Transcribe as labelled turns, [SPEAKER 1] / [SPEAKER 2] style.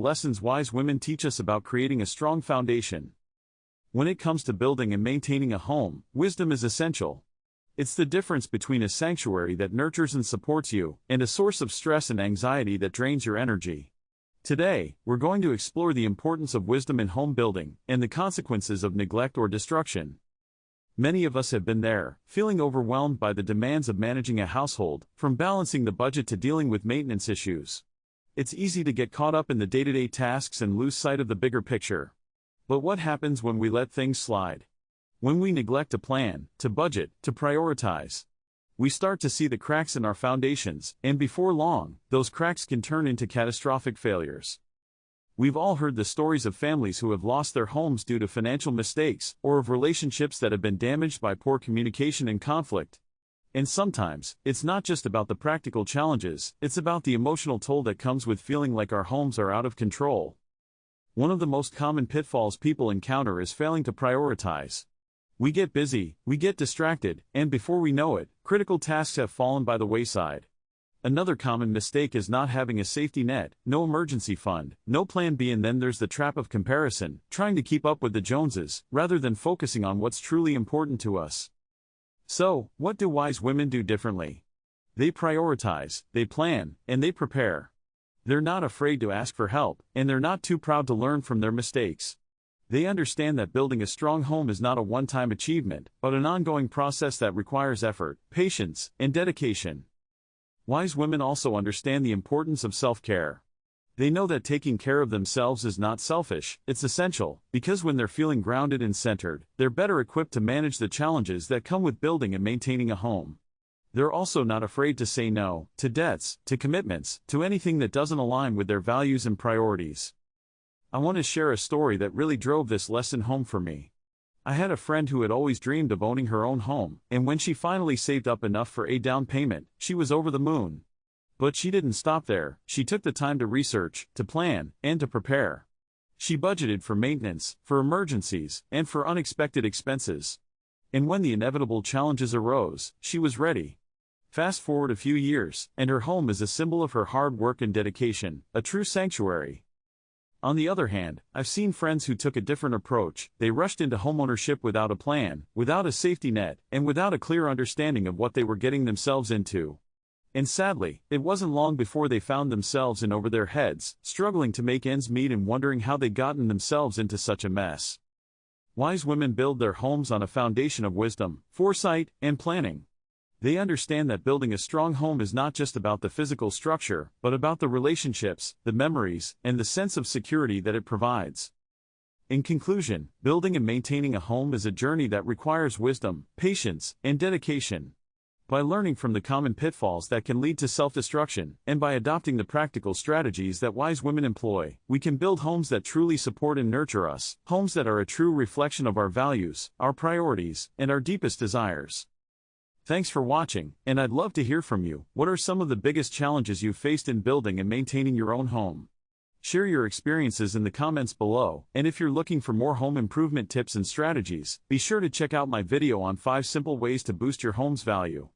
[SPEAKER 1] Lessons wise women teach us about creating a strong foundation. When it comes to building and maintaining a home, wisdom is essential. It's the difference between a sanctuary that nurtures and supports you, and a source of stress and anxiety that drains your energy. Today, we're going to explore the importance of wisdom in home building, and the consequences of neglect or destruction. Many of us have been there, feeling overwhelmed by the demands of managing a household, from balancing the budget to dealing with maintenance issues. It's easy to get caught up in the day-to-day tasks and lose sight of the bigger picture. But what happens when we let things slide? When we neglect to plan, to budget, to prioritize? We start to see the cracks in our foundations, and before long, those cracks can turn into catastrophic failures. We've all heard the stories of families who have lost their homes due to financial mistakes, or of relationships that have been damaged by poor communication and conflict. And sometimes, it's not just about the practical challenges, it's about the emotional toll that comes with feeling like our homes are out of control. One of the most common pitfalls people encounter is failing to prioritize. We get busy, we get distracted, and before we know it, critical tasks have fallen by the wayside. Another common mistake is not having a safety net, no emergency fund, no plan B, and then there's the trap of comparison, trying to keep up with the Joneses, rather than focusing on what's truly important to us. So, what do wise women do differently? They prioritize, they plan, and they prepare. They're not afraid to ask for help, and they're not too proud to learn from their mistakes. They understand that building a strong home is not a one-time achievement, but an ongoing process that requires effort, patience, and dedication. Wise women also understand the importance of self-care. They know that taking care of themselves is not selfish, it's essential, because when they're feeling grounded and centered, they're better equipped to manage the challenges that come with building and maintaining a home. They're also not afraid to say no, to debts, to commitments, to anything that doesn't align with their values and priorities. I want to share a story that really drove this lesson home for me. I had a friend who had always dreamed of owning her own home, and when she finally saved up enough for a down payment, she was over the moon. But she didn't stop there. She took the time to research, to plan, and to prepare. She budgeted for maintenance, for emergencies, and for unexpected expenses. And when the inevitable challenges arose, she was ready. Fast forward a few years, and her home is a symbol of her hard work and dedication, a true sanctuary. On the other hand, I've seen friends who took a different approach. They rushed into homeownership without a plan, without a safety net, and without a clear understanding of what they were getting themselves into. And sadly, it wasn't long before they found themselves in over their heads, struggling to make ends meet and wondering how they'd gotten themselves into such a mess. Wise women build their homes on a foundation of wisdom, foresight, and planning. They understand that building a strong home is not just about the physical structure, but about the relationships, the memories, and the sense of security that it provides. In conclusion, building and maintaining a home is a journey that requires wisdom, patience, and dedication. By learning from the common pitfalls that can lead to self-destruction, and by adopting the practical strategies that wise women employ, we can build homes that truly support and nurture us, homes that are a true reflection of our values, our priorities, and our deepest desires. Thanks for watching, and I'd love to hear from you. What are some of the biggest challenges you've faced in building and maintaining your own home? Share your experiences in the comments below, and if you're looking for more home improvement tips and strategies, be sure to check out my video on 5 simple ways to boost your home's value.